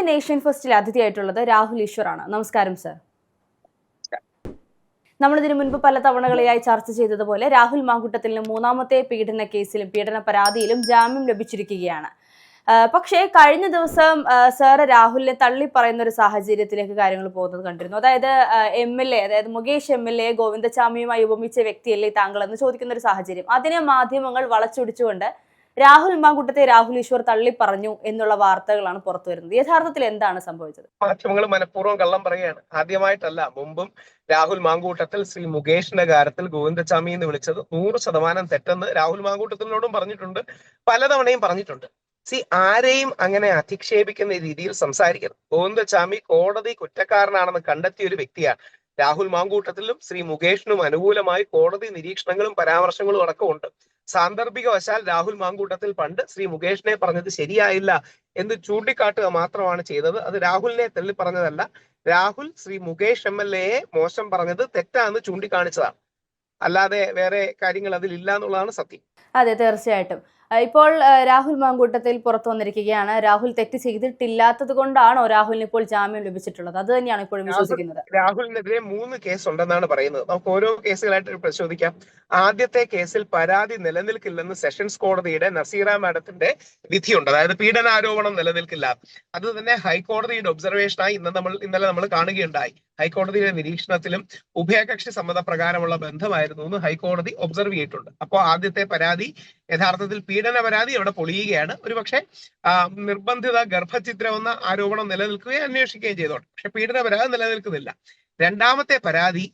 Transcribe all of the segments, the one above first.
ഇന്ന് നേഷൻ ഫസ്റ്റിൽ അതിഥിയായിട്ടുള്ളത് രാഹുൽ ഈശ്വറാണ്. നമസ്കാരം സർ. നമ്മളിതിനു മുൻപ് പല തവണകളിലായി ചർച്ച ചെയ്തതുപോലെ രാഹുൽ മാങ്കൂട്ടത്തിന് മൂന്നാമത്തെ പീഡന കേസിലും പീഡന പരാതിയിലും ജാമ്യം ലഭിച്ചിരിക്കുകയാണ്. പക്ഷേ കഴിഞ്ഞ ദിവസം സാർ രാഹുലിനെ തള്ളി പറയുന്ന ഒരു സാഹചര്യത്തിലേക്ക് കാര്യങ്ങൾ പോകുന്നത് കണ്ടിരുന്നു. അതായത് അതായത് മുകേഷ് MLA ഗോവിന്ദചാമിയുമായി ഉപമിച്ച വ്യക്തിയല്ലേ താങ്കൾ എന്ന് ചോദിക്കുന്ന ഒരു സാഹചര്യം. അതിനെ മാധ്യമങ്ങൾ വളച്ചൊടിച്ചുകൊണ്ട് രാഹുൽ മാങ്കൂട്ടത്തെ രാഹുൽ ഈശ്വർ തള്ളി പറഞ്ഞു എന്നുള്ള വാർത്തകളാണ് പുറത്തു വരുന്നത്. യഥാർത്ഥത്തിൽ എന്താണ് സംഭവിച്ചത്? മാധ്യമങ്ങൾ മനഃപൂർവ്വം കള്ളം പറയുകയാണ്. ആദ്യമായിട്ടല്ല, മുമ്പും രാഹുൽ മാങ്കൂട്ടത്തിൽ ശ്രീ മുകേഷിന്റെ കാര്യത്തിൽ ഗോവിന്ദചാമി എന്ന് വിളിച്ചത് 100% തെറ്റെന്ന് രാഹുൽ മാങ്കൂട്ടത്തിനോടും പറഞ്ഞിട്ടുണ്ട്, പലതവണയും പറഞ്ഞിട്ടുണ്ട്. ആരെയും അങ്ങനെ അധിക്ഷേപിക്കുന്ന രീതിയിൽ സംസാരിക്കരുത്. ഗോവിന്ദചാമി കോടതി കുറ്റക്കാരനാണെന്ന് കണ്ടെത്തിയ ഒരു വ്യക്തിയാണ്. രാഹുൽ മാങ്കൂട്ടത്തിലും ശ്രീ മുകേഷിനും അനുകൂലമായി കോടതി നിരീക്ഷണങ്ങളും പരാമർശങ്ങളും അടക്കമുണ്ട്. സാന്ദർഭികവശാൽ രാഹുൽ മാങ്കൂട്ടത്തിൽ പണ്ട് ശ്രീ മുകേഷിനെ പറഞ്ഞത് ശരിയായില്ല എന്ന് ചൂണ്ടിക്കാട്ടുക മാത്രമാണ് ചെയ്തത്. അത് രാഹുലിനെ തള്ളി പറഞ്ഞതല്ല. രാഹുൽ ശ്രീ മുകേഷ് MLA മോശം പറഞ്ഞത് തെറ്റാന്ന് ചൂണ്ടിക്കാണിച്ചതാണ്, അല്ലാതെ വേറെ കാര്യങ്ങൾ അതിലില്ല എന്നുള്ളതാണ് സത്യം. അതെ, തീർച്ചയായിട്ടും. ഇപ്പോൾ രാഹുൽ മാങ്കൂട്ടത്തിൽ പുറത്തു വന്നിരിക്കുകയാണ്. രാഹുൽ തെറ്റ് ചെയ്തിട്ടില്ലാത്തത് കൊണ്ടാണോ രാഹുലിന് ഇപ്പോൾ ജാമ്യം ലഭിച്ചിട്ടുള്ളത്? അത് തന്നെയാണ് ഇപ്പോഴും വിശ്വസിക്കുന്നത്. രാഹുലിനെതിരെ 3 കേസ് ഉണ്ടെന്നാണ് പറയുന്നത്. നമുക്ക് ഓരോ കേസുകളായിട്ട് പരിശോധിക്കാം. ആദ്യത്തെ കേസിൽ പരാതി നിലനിൽക്കില്ലെന്ന് സെഷൻസ് കോടതിയുടെ നസീറ മാഡത്തിന്റെ വിധിയുണ്ട്. അതായത് പീഡനാരോപണം നിലനിൽക്കില്ല. അത് തന്നെ ഹൈക്കോടതിയുടെ ഒബ്സർവേഷനായി ഇന്നലെ നമ്മൾ കാണുകയുണ്ടായി. ഹൈക്കോടതിയുടെ നിരീക്ഷണത്തിലും ഉഭയകക്ഷി സമ്മതപ്രകാരമുള്ള ബന്ധമായിരുന്നു എന്ന് ഹൈക്കോടതി ഒബ്സർവ് ചെയ്തിട്ടുണ്ട്. അപ്പോൾ ആദ്യത്തെ പരാതി യഥാർത്ഥത്തിൽ പീഡന പരാതി അവിടെ പൊളിയുകയാണ്. ഒരുപക്ഷെ നിർബന്ധിത ഗർഭഛിദ്രം എന്ന ആരോപണം നിലനിൽക്കുകയും അന്വേഷിക്കുകയും ചെയ്തോട്ടെ. പക്ഷെ പീഡന പരാതി നിലനിൽക്കുന്നില്ല. രണ്ടാമത്തെ പരാതി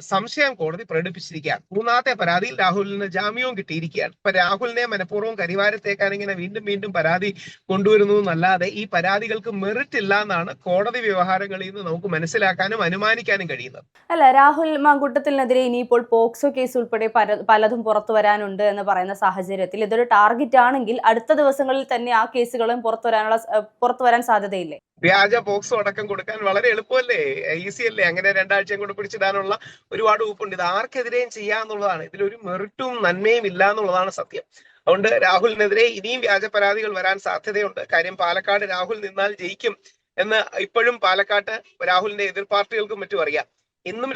സംശയം കോടതി പ്രകടിപ്പിച്ചിരിക്കുകയാണ്. മൂന്നാമത്തെ പരാതിയിൽ രാഹുലിന് ജാമ്യവും കിട്ടിയിരിക്കുകയാണ്. ഇപ്പൊ രാഹുലിനെ മനഃപൂർവ്വം കരിവാരത്തേക്കാൻ ഇങ്ങനെ വീണ്ടും വീണ്ടും പരാതി കൊണ്ടുവരുന്നു എന്നല്ലാതെ ഈ പരാതികൾക്ക് മെറിറ്റ് ഇല്ല എന്നാണ് കോടതി വ്യവഹാരങ്ങളിൽ നിന്ന് നമുക്ക് മനസ്സിലാക്കാനും അനുമാനിക്കാനും കഴിയുന്നത്. അല്ല, രാഹുൽ മാങ്കൂട്ടത്തിനെതിരെ ഇനിയിപ്പോൾ പോക്സോ കേസ് ഉൾപ്പെടെ പലതും പുറത്തു വരാനുണ്ട് എന്ന് പറയുന്ന സാഹചര്യത്തിൽ ഇതൊരു ടാർഗറ്റ് ആണെങ്കിൽ അടുത്ത ദിവസങ്ങളിൽ തന്നെ ആ കേസുകളും പുറത്തു വരാൻ സാധ്യതയില്ലേ? വ്യാജ പോക്സോ അടക്കം കൊടുക്കാൻ വളരെ എളുപ്പമല്ലേ, ഈസി അല്ലേ? അങ്ങനെ 2 ആഴ്ചയും കൊണ്ട് പിടിച്ചിടാനുള്ള ഒരുപാട് ഊപ്പുണ്ട്. ഇത് ആർക്കെതിരെയും ചെയ്യാന്നുള്ളതാണ്. ഇതിലൊരു മെറിറ്റും നന്മയും ഇല്ല എന്നുള്ളതാണ് സത്യം. അതുകൊണ്ട് രാഹുലിനെതിരെ ഇനിയും വ്യാജ പരാതികൾ വരാൻ സാധ്യതയുണ്ട്. കാര്യം പാലക്കാട് രാഹുൽ നിന്നാൽ ജയിക്കും എന്ന് ഇപ്പോഴും പാലക്കാട്ട് രാഹുലിന്റെ എതിർ പാർട്ടികൾക്കും മറ്റും അറിയാം. ഇന്നും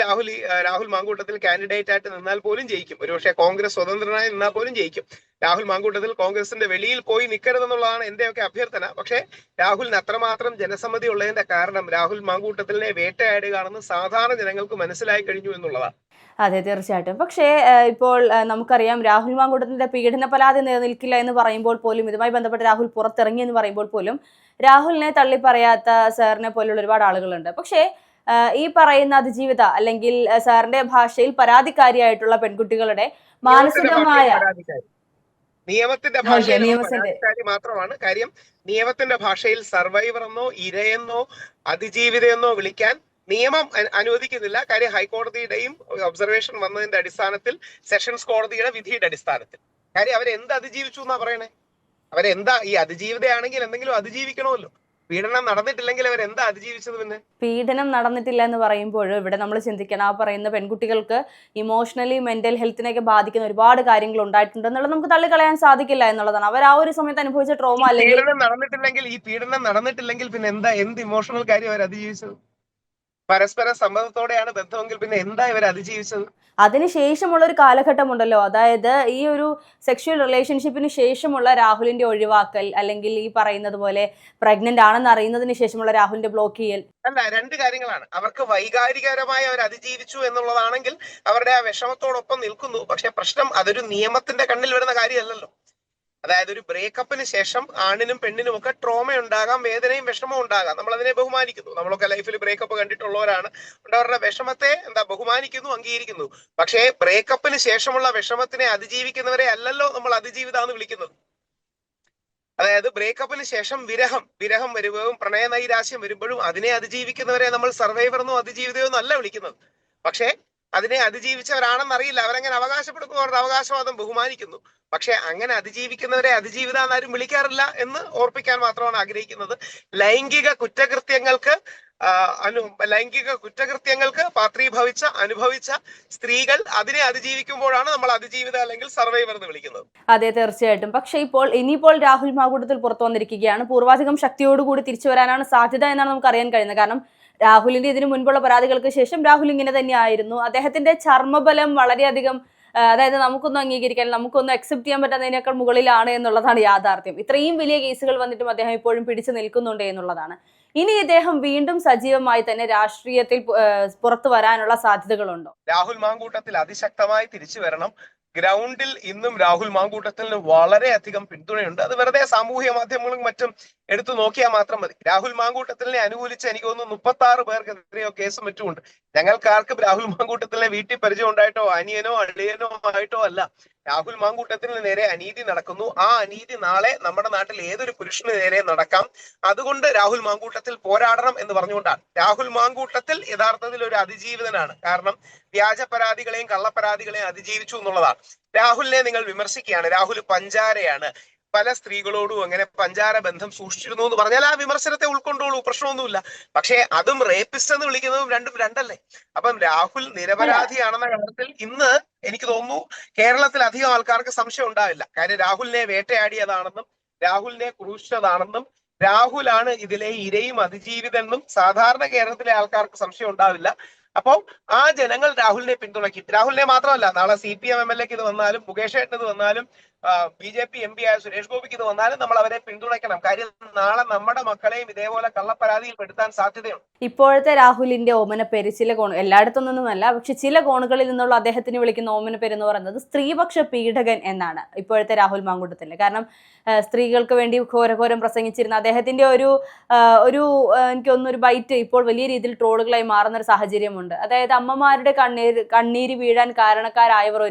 രാഹുൽ മാങ്കൂട്ടത്തിൽ കാൻഡിഡേറ്റ് ആയിട്ട് നിന്നാൽ പോലും ജയിക്കും. ഒരുപക്ഷെ കോൺഗ്രസ് സ്വതന്ത്രനായി നിന്നാൽ പോലും ജയിക്കും. രാഹുൽ മാങ്കൂട്ടത്തിൽ കോൺഗ്രസിന്റെ വെളിയിൽ പോയി നിൽക്കരുതെന്നുള്ളതാണ് എന്റെയൊക്കെ അഭ്യർത്ഥന. പക്ഷെ രാഹുലിന് അത്രമാത്രം ജനസമ്മതി ഉള്ളതിന്റെ കാരണം രാഹുൽ മാങ്കൂട്ടത്തിനെ വേട്ടയാടുകയാണെന്ന് സാധാരണ ജനങ്ങൾക്ക് മനസ്സിലായി കഴിഞ്ഞു എന്നുള്ളതാണ്. അതെ, തീർച്ചയായിട്ടും. പക്ഷേ ഇപ്പോൾ നമുക്കറിയാം രാഹുൽ മാങ്കൂട്ടത്തിന്റെ പീഡന പരാതി നിലനിൽക്കില്ല എന്ന് പറയുമ്പോൾ പോലും, ഇതുമായി ബന്ധപ്പെട്ട് രാഹുൽ പുറത്തിറങ്ങി എന്ന് പറയുമ്പോൾ പോലും രാഹുലിനെ തള്ളി പറയാത്ത സാറിനെ പോലുള്ള ഒരുപാട് ആളുകളുണ്ട്. പക്ഷേ ഈ പറയുന്ന അതിജീവിത അല്ലെങ്കിൽ സാറിന്റെ ഭാഷയിൽ പരാതിക്കാരിയായിട്ടുള്ള പെൺകുട്ടികളുടെ മാനസികമായ നിയമത്തിന്റെ ഭാഷയിൽ മാത്രമാണ് കാര്യം. നിയമത്തിന്റെ ഭാഷയിൽ സർവൈവർ എന്നോ ഇരയെന്നോ അതിജീവിതയെന്നോ വിളിക്കാൻ നിയമം അനുവദിക്കുന്നില്ല. കാര്യം ഹൈക്കോടതിയുടെയും ഒബ്സർവേഷൻ വന്നതിന്റെ അടിസ്ഥാനത്തിൽ, സെഷൻസ് കോടതിയുടെ വിധിയുടെ അടിസ്ഥാനത്തിൽ. കാര്യം അവരെന്ത് അതിജീവിച്ചു എന്നാ പറയണേ? അവരെന്താ ഈ അതിജീവിതയാണെങ്കിൽ എന്തെങ്കിലും അതിജീവിക്കണമല്ലോ. പീഡനം നടന്നിട്ടില്ലെങ്കിൽ അവരെന്താ അതിജീവിച്ചത്? പിന്നെ പീഡനം നടന്നിട്ടില്ല എന്ന് പറയുമ്പോൾ ഇവിടെ നമ്മൾ ചിന്തിക്കണം, ആ പറയുന്ന പെൺകുട്ടികൾക്ക് ഇമോഷണലി മെന്റൽ ഹെൽത്തിനെയൊക്കെ ബാധിക്കുന്ന ഒരുപാട് കാര്യങ്ങൾ ഉണ്ടായിട്ടുണ്ട് എന്നുള്ളത് നമുക്ക് തള്ളിക്കളയാൻ സാധിക്കില്ല എന്നുള്ളതാണ്. അവർ ആ ഒരു സമയത്ത് അനുഭവിച്ച ട്രോമ അല്ലെങ്കിൽ പീഡനം നടന്നിട്ടില്ലെങ്കിൽ പിന്നെ എന്ത് ഇമോഷണൽ കാര്യം അവർ അതിജീവിച്ചത്? പരസ്പര സമ്മതത്തോടെയാണ് ബന്ധമെങ്കിൽ പിന്നെ എന്താ ഇവർ അതിജീവിച്ചത്? അതിനുശേഷമുള്ള ഒരു കാലഘട്ടമുണ്ടല്ലോ, അതായത് ഈ ഒരു സെക്ഷൽ റിലേഷൻഷിപ്പിന് ശേഷമുള്ള രാഹുലിന്റെ ഒഴിവാക്കൽ, അല്ലെങ്കിൽ ഈ പറയുന്നത് പോലെ പ്രഗ്നന്റ് ആണെന്ന് അറിയുന്നതിന് ശേഷമുള്ള രാഹുലിന്റെ ബ്ലോക്ക് ചെയ്യൽ. അല്ല, 2 കാര്യങ്ങളാണ്. അവർക്ക് വൈകാരികപരമായി അവർ അതിജീവിച്ചു എന്നുള്ളതാണെങ്കിൽ അവരുടെ ആ വിഷമത്തോടൊപ്പം നിൽക്കുന്നു. പക്ഷെ പ്രശ്നം അതൊരു നിയമത്തിന്റെ കണ്ണിൽ വരുന്ന കാര്യമല്ലല്ലോ. അതായത് ഒരു ബ്രേക്കപ്പിന് ശേഷം ആണിനും പെണ്ണിനും ഒക്കെ ട്രോമ ഉണ്ടാകാം, വേദനയും വിഷമവും ഉണ്ടാകാം. നമ്മൾ അതിനെ ബഹുമാനിക്കുന്നു. നമ്മളൊക്കെ ലൈഫിൽ ബ്രേക്കപ്പ് കണ്ടിട്ടുള്ളവരാണ്. അവരുടെ വിഷമത്തെ ബഹുമാനിക്കുന്നു, അംഗീകരിക്കുന്നു. പക്ഷേ ബ്രേക്കപ്പിന് ശേഷമുള്ള വിഷമത്തിനെ അതിജീവിക്കുന്നവരെ അല്ലല്ലോ നമ്മൾ അതിജീവിത എന്ന് വിളിക്കുന്നത്. അതായത് ബ്രേക്കപ്പിന് ശേഷം വിരഹം വരുമ്പോഴും പ്രണയനൈരാശ്യം വരുമ്പോഴും അതിനെ അതിജീവിക്കുന്നവരെ നമ്മൾ സർവൈവറെന്നോ അതിജീവിതയോ അല്ല വിളിക്കുന്നത്. പക്ഷേ അതിനെ അതിജീവിച്ചവരാണെന്നറിയില്ല, അവരങ്ങനെ അവകാശപ്പെടുന്നു, അവരുടെ അവകാശവാദം ബഹുമാനിക്കുന്നു. പക്ഷെ അങ്ങനെ അതിജീവിക്കുന്നവരെ അതിജീവിത എന്നാരും വിളിക്കാറില്ല എന്ന് ഓർപ്പിക്കാൻ മാത്രമാണ് ആഗ്രഹിക്കുന്നത്. ലൈംഗിക കുറ്റകൃത്യങ്ങൾക്ക് ലൈംഗിക കുറ്റകൃത്യങ്ങൾക്ക് പാത്രീഭവിച്ച അനുഭവിച്ച സ്ത്രീകൾ അതിനെ അതിജീവിക്കുമ്പോഴാണ് നമ്മൾ അതിജീവിത അല്ലെങ്കിൽ സർവൈവർ എന്ന് വിളിക്കുന്നത്. അതെ, തീർച്ചയായിട്ടും. പക്ഷേ ഇനിയിപ്പോൾ രാഹുൽ മാങ്കൂട്ടത്തിൽ പുറത്തു വന്നിരിക്കുകയാണ്. പൂർവാധികം ശക്തിയോടുകൂടി തിരിച്ചു വരാനാണ് സാധ്യത എന്നാണ് നമുക്ക് അറിയാൻ കഴിയുന്നത്. കാരണം രാഹുലിന്റെ ഇതിനു മുൻപുള്ള പരാതികൾക്ക് ശേഷം രാഹുൽ ഇങ്ങനെ തന്നെയായിരുന്നു. അദ്ദേഹത്തിന്റെ ചർമ്മബലം വളരെയധികം, അതായത് നമുക്കൊന്നും അംഗീകരിക്കാൻ, നമുക്കൊന്നും അക്സെപ്റ്റ് ചെയ്യാൻ പറ്റാത്തതിനേക്കാൾ മുകളിലാണ് എന്നുള്ളതാണ് യാഥാർത്ഥ്യം. ഇത്രയും വലിയ കേസുകൾ വന്നിട്ടും അദ്ദേഹം ഇപ്പോഴും പിടിച്ചു നിൽക്കുന്നുണ്ട് എന്നുള്ളതാണ്. ഇനി ഇദ്ദേഹം വീണ്ടും സജീവമായി തന്നെ രാഷ്ട്രീയത്തിൽ പുറത്തു വരാനുള്ള സാധ്യതകളുണ്ടോ? രാഹുൽ മാങ്കൂട്ടത്തിൽ അതിശക്തമായി തിരിച്ചു വരണം. ഗ്രൗണ്ടിൽ ഇന്നും രാഹുൽ മാങ്കൂട്ടത്തിന് വളരെയധികം പിന്തുണയുണ്ട്. അത് വെറുതെ സാമൂഹ്യ മാധ്യമങ്ങളും മറ്റും എടുത്തു നോക്കിയാൽ മാത്രം മതി. രാഹുൽ മാങ്കൂട്ടത്തിനെ അനുകൂലിച്ച് എനിക്ക് തോന്നുന്നു 36 പേർക്കെതിരെയോ കേസും മറ്റുമുണ്ട്. ഞങ്ങൾക്കാർക്കും രാഹുൽ മാങ്കൂട്ടത്തിനെ വീട്ടിൽ പരിചയം ഉണ്ടായിട്ടോ അനിയനോ അളിയനോ ആയിട്ടോ അല്ല. രാഹുൽ മാങ്കൂട്ടത്തിന് നേരെ അനീതി നടക്കുന്നു. ആ അനീതി നാളെ നമ്മുടെ നാട്ടിൽ ഏതൊരു പുരുഷന് നേരെ നടക്കാം. അതുകൊണ്ട് രാഹുൽ മാങ്കൂട്ടത്തിൽ പോരാടണം എന്ന് പറഞ്ഞുകൊണ്ടാണ്. രാഹുൽ മാങ്കൂട്ടത്തിൽ യഥാർത്ഥത്തിൽ ഒരു അതിജീവിതനാണ്. കാരണം വ്യാജ പരാതികളെയും കള്ളപ്പരാതികളെയും അതിജീവിച്ചു എന്നുള്ളതാണ്. രാഹുലിനെ നിങ്ങൾ വിമർശിക്കുകയാണ്, രാഹുൽ പഞ്ചാരയാണ്, പല സ്ത്രീകളോടും അങ്ങനെ പഞ്ചാര ബന്ധം സൂക്ഷിച്ചിരുന്നു എന്ന് പറഞ്ഞാൽ ആ വിമർശനത്തെ ഉൾക്കൊണ്ടോളൂ, പ്രശ്നമൊന്നുമില്ല. പക്ഷേ അതും റേപ്പിസ്റ്റ് എന്ന് വിളിക്കുന്നതും രണ്ടും രണ്ടല്ലേ? അപ്പം രാഹുൽ നിരപരാധിയാണെന്ന കാര്യത്തിൽ ഇന്ന് എനിക്ക് തോന്നുന്നു കേരളത്തിൽ അധികം ആൾക്കാർക്ക് സംശയം ഉണ്ടാവില്ല. കാര്യം രാഹുലിനെ വേട്ടയാടിയതാണെന്നും രാഹുലിനെ ക്രൂശിച്ചതാണെന്നും രാഹുലാണ് ഇതിലെ ഇരയും അതിജീവിതെന്നും സാധാരണ കേരളത്തിലെ ആൾക്കാർക്ക് സംശയം ഉണ്ടാവില്ല. അപ്പോൾ ആ ജനങ്ങൾ രാഹുലിനെ പിന്തുണയ്ക്കും. രാഹുലിനെ മാത്രമല്ല, നാളെ CPM MLA ഇത് വന്നാലും മുകേഷ് ഏട്ടന് ഇത് വന്നാലും BJP MP ആയ സുരേഷ് ഗോപിക്ക് ഇത് വന്നാലും നമ്മൾ അവരെ പിന്തുണയ്ക്കണം. കാര്യം നാളെ നമ്മുടെ മക്കളെയും ഇതേപോലെ കള്ളപ്പരാതിയിൽ പെടുത്താൻ സാധ്യതയുണ്ട്. ഇപ്പോഴത്തെ രാഹുലിന്റെ ഓമന പേര് ചില എല്ലായിടത്തൊന്നുമല്ല, പക്ഷെ ചില കോണുകളിൽ നിന്നുള്ള അദ്ദേഹത്തിന് വിളിക്കുന്ന ഓമന പേര് എന്ന് പറയുന്നത് സ്ത്രീപക്ഷ പീഡകൻ എന്നാണ് ഇപ്പോഴത്തെ രാഹുൽ മാങ്കൂട്ടത്തിന്റെ. കാരണം സ്ത്രീകൾക്ക് വേണ്ടി ഘോരഘോരം പ്രസംഗിച്ചിരുന്ന അദ്ദേഹത്തിന്റെ ഒരു എനിക്കൊന്നൊരു ബൈറ്റ് ഇപ്പോൾ വലിയ രീതിയിൽ ട്രോളുകളായി മാറുന്ന ഒരു സാഹചര്യമുണ്ട്. അതായത് അമ്മമാരുടെ കണ്ണീര് വീഴാൻ കാരണക്കാരായവർ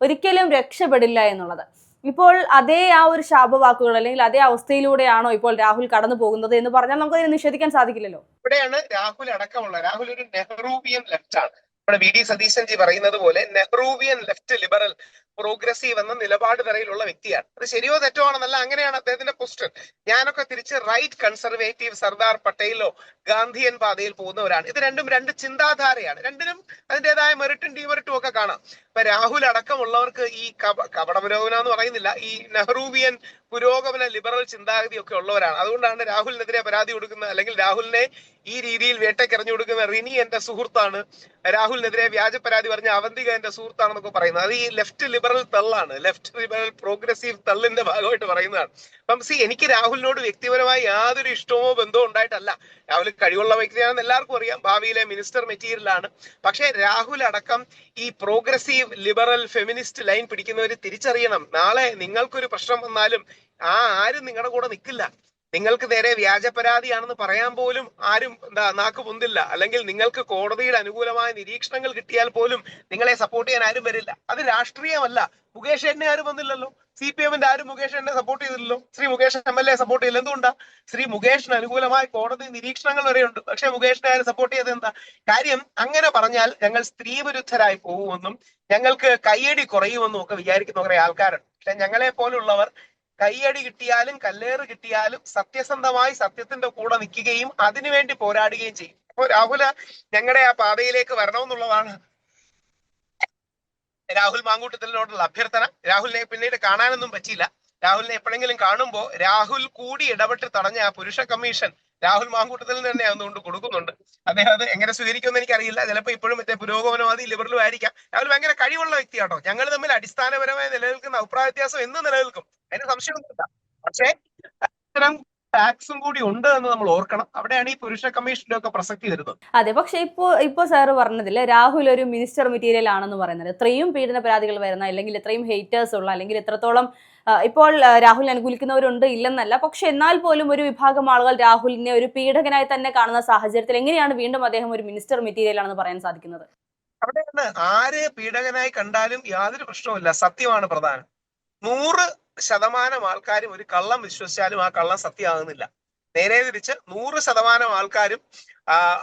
ഒരിക്കലും രക്ഷപ്പെടില്ല എന്നുള്ളത്. ഇപ്പോൾ അതേ ആ ഒരു ശാപവാക്കുകൾ അല്ലെങ്കിൽ അതേ അവസ്ഥയിലൂടെയാണോ ഇപ്പോൾ രാഹുൽ കടന്നു പോകുന്നത് എന്ന് പറഞ്ഞാൽ നമുക്ക് അതിനെ നിഷേധിക്കാൻ സാധിക്കില്ലല്ലോ. ഇവിടെയാണ് രാഹുൽ അടക്കമുള്ള രാഹുൽ ഒരു നെഹ്റൂവിയൻ ലെഫ്റ്റ് ആണ്. നമ്മുടെ VD സതീശൻജി പറയുന്നത് പോലെ നെഹ്റൂവിയൻ ലെഫ്റ്റ് ലിബറൽ പ്രോഗ്രസീവ് എന്ന നിലപാട് വരയിലുള്ള വ്യക്തിയാണ്. അത് ശരിയോ തെറ്റോ ആണെന്നല്ല, അങ്ങനെയാണ് അദ്ദേഹത്തിന്റെ പോസ്റ്റർ. ഞാനൊക്കെ തിരിച്ച് റൈറ്റ് കൺസർവേറ്റീവ് സർദാർ പട്ടേലോ ഗാന്ധിയൻ പാതയിൽ പോകുന്നവരാണ്. ഇത് രണ്ടും രണ്ട് ചിന്താധാരയാണ്. രണ്ടിനും അതിൻ്റെതായ മെറിറ്റും ഡിമെറിറ്റും ഒക്കെ കാണാം. ഇപ്പൊ രാഹുൽ അടക്കമുള്ളവർക്ക് ഈ കപട പുരോഗമന എന്ന് പറയുന്നില്ല, ഈ നെഹ്റൂവിയൻ പുരോഗമന ലിബറൽ ചിന്താഗതി ഒക്കെ ഉള്ളവരാണ്. അതുകൊണ്ടാണ് രാഹുലിനെതിരെ പരാതി കൊടുക്കുന്നത്, അല്ലെങ്കിൽ രാഹുലിനെ ഈ രീതിയിൽ വേട്ടയ്ക്കെറിഞ്ഞു കൊടുക്കുന്ന റിനി എന്റെ സുഹൃത്താണ്, രാഹുലിനെതിരെ വ്യാജ പരാതി പറഞ്ഞ അവന്തിക എന്റെ സുഹൃത്താണെന്നൊക്കെ പറയുന്നത്. അത് ഈ ലെഫ്റ്റ് ലിബറൽ തള്ളാണ്, ലെഫ്റ്റ് ലിബറൽ പ്രോഗ്രസീവ് തള്ളിന്റെ ഭാഗമായിട്ട് പറയുന്നതാണ്. അപ്പം എനിക്ക് രാഹുലിനോട് വ്യക്തിപരമായി യാതൊരു ഇഷ്ടമോ ബന്ധമോ ഉണ്ടായിട്ടല്ല. രാഹുൽ കഴിവുള്ള വ്യക്തിയാണെന്ന് എല്ലാവർക്കും അറിയാം, ഭാവിയിലെ മിനിസ്റ്റർ മെറ്റീരിയലാണ്. പക്ഷേ രാഹുൽ അടക്കം ഈ പ്രോഗ്രസീവ് ലിബറൽ ഫെമിനിസ്റ്റ് ലൈൻ പിടിക്കുന്നവർ തിരിച്ചറിയണം, നാളെ നിങ്ങൾക്കൊരു പ്രശ്നം വന്നാലും ആരും നിങ്ങളുടെ കൂടെ നിൽക്കില്ല. നിങ്ങൾക്ക് നേരെ വ്യാജ പരാതിയാണെന്ന് പറയാൻ പോലും ആരും നാക്ക് പൊന്തില്ല. അല്ലെങ്കിൽ നിങ്ങൾക്ക് കോടതിയുടെ അനുകൂലമായ നിരീക്ഷണങ്ങൾ കിട്ടിയാൽ പോലും നിങ്ങളെ സപ്പോർട്ട് ചെയ്യാൻ ആരും വരില്ല. അത് രാഷ്ട്രീയമല്ല. മുകേഷ് എന്നെ ആരും വന്നില്ലല്ലോ, CPM-ന്റെ ആരും മുകേഷ് എന്നെ സപ്പോർട്ട് ചെയ്തില്ലല്ലോ, ശ്രീ മുകേഷ് MLA സപ്പോർട്ട് ചെയ്യില്ല. എന്തുകൊണ്ടാ? ശ്രീ മുകേഷിന് അനുകൂലമായ കോടതി നിരീക്ഷണങ്ങൾ വരെയുണ്ട്. പക്ഷെ മുകേഷിനെ ആരും സപ്പോർട്ട് ചെയ്തത് എന്താ കാര്യം? അങ്ങനെ പറഞ്ഞാൽ ഞങ്ങൾ സ്ത്രീ വിരുദ്ധരായി പോകുമെന്നും ഞങ്ങൾക്ക് കയ്യടി കുറയുമെന്നും ഒക്കെ വിചാരിക്കുന്ന കുറെ ആൾക്കാരുണ്ട്. പക്ഷെ ഞങ്ങളെ പോലുള്ളവർ കയ്യടി കിട്ടിയാലും കല്ലേറ് കിട്ടിയാലും സത്യസന്ധമായി സത്യത്തിന്റെ കൂടെ നിൽക്കുകയും അതിനുവേണ്ടി പോരാടുകയും ചെയ്യും. അപ്പൊ രാഹുല് ഞങ്ങളുടെ ആ പാതയിലേക്ക് വരണമെന്നുള്ളതാണ് രാഹുൽ മാങ്കൂട്ടത്തിനോടുള്ള അഭ്യർത്ഥന. രാഹുലിനെ പിന്നീട് കാണാനൊന്നും പറ്റിയില്ല. രാഹുലിനെ എപ്പോഴെങ്കിലും കാണുമ്പോൾ രാഹുൽ കൂടി ഇടപെട്ട് തടഞ്ഞ ആ പുരുഷ കമ്മീഷൻ രാഹുൽ മാങ്കൂട്ടത്തിൽ തന്നെ അതുകൊണ്ട് കൊടുക്കുന്നുണ്ട്. അദ്ദേഹം അത് എങ്ങനെ സ്വീകരിക്കുമെന്ന് എനിക്കറിയില്ല. ചിലപ്പോൾ ഇപ്പോഴും മറ്റേ പുരോഗമനവാദി ലിബറലും ആയിരിക്കാം. രാഹുൽ ഭയങ്കര കഴിവുള്ള വ്യക്തിയാട്ടോ. ഞങ്ങൾ തമ്മിൽ അടിസ്ഥാനപരമായി നിലനിൽക്കുന്ന അഭിപ്രായ വ്യത്യാസം എന്ന് നിലനിൽക്കും, അതിന് സംശയമൊന്നുമില്ല. പക്ഷേ ഇത്തരം ടാക്സും കൂടി ഉണ്ട് എന്ന് നമ്മൾ ഓർക്കണം. അവിടെയാണ് ഈ പുരുഷ കമ്മീഷന്റെ ഒക്കെ പ്രസക്തി വരുന്നത്. അതെ, പക്ഷെ ഇപ്പോ സാറ് പറഞ്ഞതില് രാഹുൽ ഒരു മിനിസ്റ്റർ മെറ്റീരിയൽ ആണെന്ന് പറയുന്നത്, ഇത്രയും പീഡന പരാതികൾ വരുന്ന, അല്ലെങ്കിൽ ഇത്രയും ഹേറ്റേഴ്സ് ഉള്ള, അല്ലെങ്കിൽ ഇത്രത്തോളം ഇപ്പോൾ രാഹുലിനെ അനുകൂലിക്കുന്നവരുണ്ട് ഇല്ലെന്നല്ല, പക്ഷെ എന്നാൽ പോലും ഒരു വിഭാഗം ആളുകൾ രാഹുലിനെ ഒരു പീഡകനായി തന്നെ കാണുന്ന സാഹചര്യത്തിൽ എങ്ങനെയാണ് വീണ്ടും അദ്ദേഹം ഒരു മിനിസ്റ്റർ മെറ്റീരിയൽ ആണെന്ന് പറയാൻ സാധിക്കുന്നത്? അവിടെയാണ് ആരെ പീഡകനായി കണ്ടാലും യാതൊരു പ്രശ്നവുമില്ല, സത്യമാണ് പ്രധാനം. 100% ആൾക്കാരും ഒരു കള്ളം വിശ്വസിച്ചാലും ആ കള്ളം സത്യമാകുന്നില്ല. നേരെ തിരിച്ച് 100% ആൾക്കാരും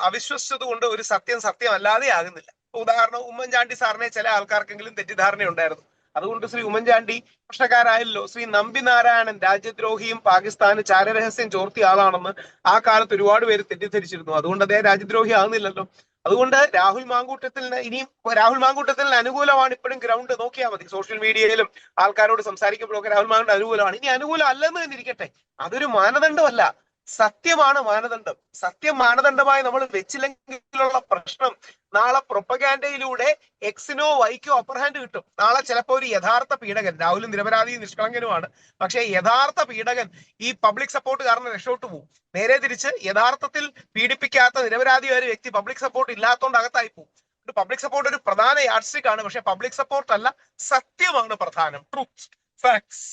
അവിശ്വസിച്ചത് കൊണ്ട് ഒരു സത്യം സത്യമല്ലാതെ ആകുന്നില്ല. ഉദാഹരണം, ഉമ്മൻചാണ്ടി സാറിനെ ചില ആൾക്കാർക്കെങ്കിലും തെറ്റിദ്ധാരണ ഉണ്ടായിരുന്നു. അതുകൊണ്ട് ശ്രീ ഉമ്മൻചാണ്ടി പ്രശ്നക്കാരായല്ലോ. ശ്രീ നമ്പിനാരായണൻ രാജ്യദ്രോഹിയും പാകിസ്ഥാന് ചാരരഹസ്യം ചോർത്തിയ ആളാണെന്ന് ആ കാലത്ത് ഒരുപാട് പേര് തെറ്റിദ്ധരിച്ചിരുന്നു. അതുകൊണ്ട് അദ്ദേഹം രാജ്യദ്രോഹി ആകുന്നില്ലല്ലോ. അതുകൊണ്ട് രാഹുൽ മാങ്കൂട്ടത്തിന് ഇനിയും രാഹുൽ മാങ്കൂട്ടത്തിന് അനുകൂലമാണ് ഇപ്പോഴും ഗ്രൗണ്ട്. നോക്കിയാൽ മതി, സോഷ്യൽ മീഡിയയിലും ആൾക്കാരോട് സംസാരിക്കുമ്പോഴൊക്കെ രാഹുൽ മാങ്കൂട്ടം അനുകൂലമാണ്. ഇനി അനുകൂലം അല്ലെന്ന് തന്നെ ഇരിക്കട്ടെ, അതൊരു മാനദണ്ഡമല്ല, സത്യമാണ് മാനദണ്ഡം. സത്യം മാനദണ്ഡമായി നമ്മൾ വെച്ചില്ലെങ്കിലുള്ള പ്രശ്നം നാളെ പ്രൊപ്പഗാൻഡയിലൂടെ എക്സിനോ വൈക്കോ അപ്പർ ഹാൻഡ് കിട്ടും. നാളെ ചിലപ്പോൾ ഒരു യഥാർത്ഥ പീഡകൻ, രാഹുലും നിരപരാധിയും നിഷ്കളങ്കനുമാണ്, പക്ഷേ യഥാർത്ഥ പീഡകൻ ഈ പബ്ലിക് സപ്പോർട്ട് കാരണം രക്ഷോട്ട് പോകും. നേരെ തിരിച്ച് യഥാർത്ഥത്തിൽ പീഡിപ്പിക്കാത്ത നിരപരാധിയായ ഒരു വ്യക്തി പബ്ലിക് സപ്പോർട്ട് ഇല്ലാത്തതുകൊണ്ട് അകത്തായി പോകും. പബ്ലിക് സപ്പോർട്ട് ഒരു പ്രധാന യാഡ്സ്റ്റിക് ആണ്, പക്ഷെ പബ്ലിക് സപ്പോർട്ട് അല്ല, സത്യമാണ് പ്രധാനം. Truth, facts.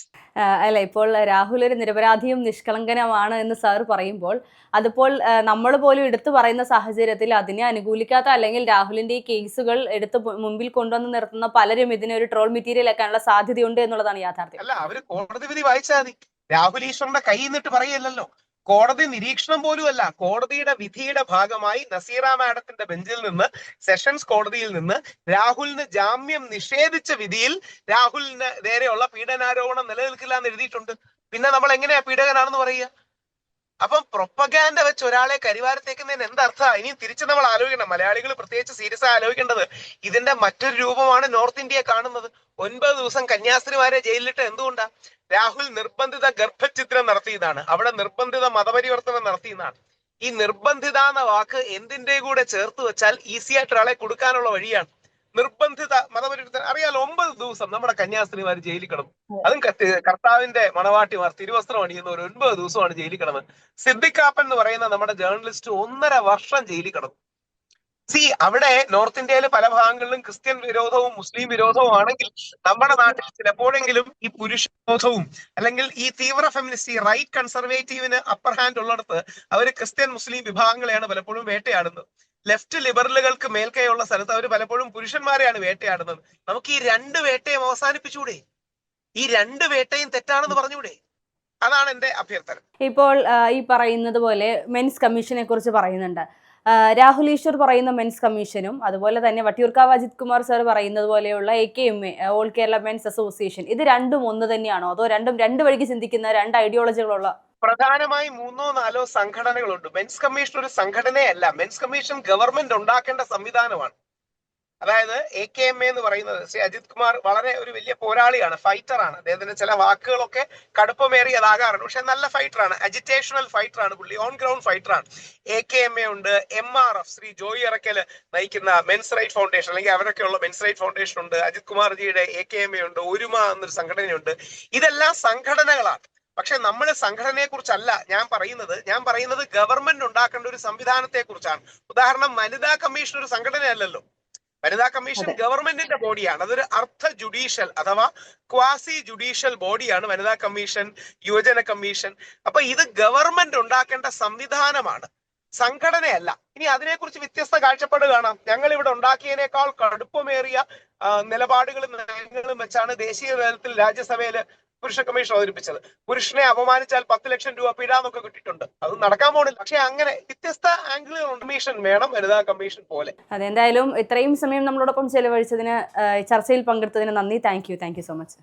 അല്ല, ഇപ്പോൾ രാഹുൽ ഒരു നിരപരാധിയും നിഷ്കളങ്കനുമാണ് എന്ന് സാർ പറയുമ്പോൾ അതിപ്പോൾ നമ്മൾ പോലും എടുത്തു പറയുന്ന സാഹചര്യത്തിൽ അതിനെ അനുകൂലിക്കാത്ത അല്ലെങ്കിൽ രാഹുലിന്റെ ഈ കേസുകൾ എടുത്ത് മുമ്പിൽ കൊണ്ടുവന്ന് നിർത്തുന്ന പലരും ഇതിനെ ഒരു ട്രോൾ മെറ്റീരിയൽ ആക്കാനുള്ള സാധ്യതയുണ്ട് എന്നുള്ളതാണ് യാഥാർത്ഥ്യം. അല്ല, അവര് കോടതി വിധി വായിച്ചാൽ മതി. രാഹുൽ ഈശ്വറിന്റെ കൈ നിന്നിട്ട് പറയല്ലോ, കോടതി നിരീക്ഷണം പോലും അല്ല, കോടതിയുടെ വിധിയുടെ ഭാഗമായി നസീറ മാഡത്തിന്റെ ബെഞ്ചിൽ നിന്ന്, സെഷൻസ് കോടതിയിൽ നിന്ന് രാഹുലിന് ജാമ്യം നിഷേധിച്ച വിധിയിൽ രാഹുലിന് നേരെയുള്ള പീഡനാരോപണം നിലനിൽക്കില്ല എന്ന് എഴുതിയിട്ടുണ്ട്. പിന്നെ നമ്മൾ എങ്ങനെയാ പീഡകനാണെന്ന് പറയുക? അപ്പം പ്രൊപ്പഗാൻഡ വെച്ച് ഒരാളെ കരിവാരത്തേക്കുന്നതിന് എന്തർത്ഥമാണ്? ഇനിയും തിരിച്ച് നമ്മൾ ആലോചിക്കണം, മലയാളികൾ പ്രത്യേകിച്ച് സീരിയസ് ആയി ആലോചിക്കേണ്ടത് ഇതിന്റെ മറ്റൊരു രൂപമാണ് നോർത്ത് ഇന്ത്യയെ കാണുന്നത്. 9 ദിവസം കന്യാസ്ത്രീമാരെ ജയിലിലിട്ട് എന്തുകൊണ്ടാ? രാഹുൽ നിർബന്ധിത ഗർഭഛിദ്രം നടത്തിയതാണ്, അവിടെ നിർബന്ധിത മതപരിവർത്തനം നടത്തിയതാണ്. ഈ നിർബന്ധിത എന്ന വാക്ക് എന്തിന്റെ കൂടെ ചേർത്ത് വെച്ചാൽ ഈസി ആയിട്ട് ഒരാളെ കൊടുക്കാനുള്ള വഴിയാണ്. നിർബന്ധിത മതപരിവർത്തനം അറിയാലോ. 9 ദിവസം നമ്മുടെ കന്യാസ്ത്രീമാർ ജയിലിൽ കിടന്നു. അതും കർത്താവിന്റെ മണവാട്ടിമാർ തിരുവസ്ത്രം അണിയുന്ന ഒരു 9 ദിവസമാണ് ജയിലിൽ കിടന്നത്. സിദ്ദിഖാപ്പൻ എന്ന് പറയുന്ന നമ്മുടെ ജേർണലിസ്റ്റ് 1.5 വർഷം ജയിലിൽ കിടന്നു. അവിടെ നോർത്ത് ഇന്ത്യയിലെ പല ഭാഗങ്ങളിലും ക്രിസ്ത്യൻ വിരോധവും മുസ്ലിം വിരോധവും ആണെങ്കിൽ നമ്മുടെ നാട്ടിൽ ചിലപ്പോഴെങ്കിലും ഈ പുരുഷ വിരോധവും അല്ലെങ്കിൽ ഈ തീവ്ര ഫെമിനിസ്റ്റ്, ഈ റൈറ്റ് കൺസർവേറ്റീവിന് അപ്പർ ഹാൻഡ് ഉള്ളിടത്ത് അവര് ക്രിസ്ത്യൻ മുസ്ലിം വിഭാഗങ്ങളെയാണ് പലപ്പോഴും വേട്ടയാടുന്നത്. ലെഫ്റ്റ് ലിബറലുകൾക്ക് മേൽക്കൈയുള്ള സ്ഥലത്ത് അവർ പലപ്പോഴും പുരുഷന്മാരെയാണ് വേട്ടയാടുന്നത്. നമുക്ക് ഈ 2 വേട്ടയും അവസാനിപ്പിച്ചൂടെ? ഈ 2 വേട്ടയും തെറ്റാണെന്ന് പറഞ്ഞൂടെ? അതാണ് എന്റെ അഭ്യർത്ഥന. ഇപ്പോൾ ഈ പറയുന്നത് പോലെ മെൻസ് കമ്മീഷനെ കുറിച്ച് പറയുന്നുണ്ട്. രാഹുൽ ഈശ്വർ പറയുന്ന മെൻസ് കമ്മീഷനും അതുപോലെ തന്നെ വട്ടിയൂർക്കാവ് അജിത് കുമാർ സാർ പറയുന്നത് പോലെയുള്ള AKMA, all Kerala men's association, ഇത് രണ്ടും ഒന്ന് തന്നെയാണോ, അതോ രണ്ടും 2 വഴിക്ക് ചിന്തിക്കുന്ന 2 ഐഡിയോളജികളുള്ള? പ്രധാനമായും 3-4 സംഘടനകളുണ്ട്. മെൻസ് കമ്മീഷൻ ഒരു സംഘടനയല്ല. മെൻസ് കമ്മീഷൻ ഗവൺമെന്റ് ഉണ്ടാക്കേണ്ട സംവിധാനമാണ്. അതായത് AKMA എന്ന് പറയുന്നത് ശ്രീ അജിത് കുമാർ വളരെ ഒരു വലിയ പോരാളിയാണ്, ഫൈറ്ററാണ്. അദ്ദേഹത്തിന്റെ ചില വാക്കുകളൊക്കെ കടുപ്പമേറിയതാകാറുണ്ട്, പക്ഷെ നല്ല ഫൈറ്ററാണ്, അജിറ്റേഷണൽ ഫൈറ്ററാണ് പുള്ളി, ഓൺ ഗ്രൗണ്ട് ഫൈറ്ററാണ്. AKMA ഉണ്ട്, MRF ശ്രീ ജോയി ഇറക്കല് നയിക്കുന്ന മെൻസ് റൈറ്റ് ഫൗണ്ടേഷൻ അല്ലെങ്കിൽ അവരൊക്കെയുള്ള മെൻസ് റൈറ്റ് ഫൗണ്ടേഷൻ ഉണ്ട്, അജിത് കുമാർജിയുടെ AKMA ഉണ്ട്, ഒരുമ എന്നൊരു സംഘടനയുണ്ട്. ഇതെല്ലാം സംഘടനകളാണ്. പക്ഷെ നമ്മൾ സംഘടനയെ കുറിച്ചല്ല ഞാൻ പറയുന്നത് ഗവൺമെന്റ് ഉണ്ടാക്കേണ്ട ഒരു സംവിധാനത്തെ കുറിച്ചാണ്. ഉദാഹരണം, വനിതാ കമ്മീഷൻ ഒരു സംഘടനയല്ലല്ലോ. വനിതാ കമ്മീഷൻ ഗവൺമെന്റിന്റെ ബോഡിയാണ്. അതൊരു അർദ്ധ ജുഡീഷ്യൽ അഥവാ ക്വാസി ജുഡീഷ്യൽ ബോഡിയാണ് വനിതാ കമ്മീഷൻ, യുവജന കമ്മീഷൻ. അപ്പൊ ഇത് ഗവൺമെന്റ് ഉണ്ടാക്കേണ്ട സംവിധാനമാണ്, സംഘടനയല്ല. ഇനി അതിനെക്കുറിച്ച് വ്യത്യസ്ത കാഴ്ചപ്പാട് കാണാം. ഞങ്ങൾ ഇവിടെ ഉണ്ടാക്കിയതിനേക്കാൾ കടുപ്പമേറിയ നിലപാടുകളും നയങ്ങളും വെച്ചാണ് ദേശീയ തലത്തിൽ രാജ്യസഭയില് പുരുഷ കമ്മീഷൻ അവതരിപ്പിച്ചത്. പുരുഷനെ അപമാനിച്ചാൽ 10 ലക്ഷം രൂപ പിഴ എന്നൊക്കെ കിട്ടിയിട്ടുണ്ട്. അത് നടക്കാൻ പോണില്ല. പക്ഷെ അങ്ങനെ വ്യത്യസ്ത ആംഗിളുകൾ കമ്മീഷൻ വേണം, വനിതാ കമ്മീഷൻ പോലെ. അതെന്തായാലും ഇത്രയും സമയം നമ്മളോടൊപ്പം ചെലവഴിച്ചതിന്, ചർച്ചയിൽ പങ്കെടുത്തതിന് നന്ദി. Thank you so much.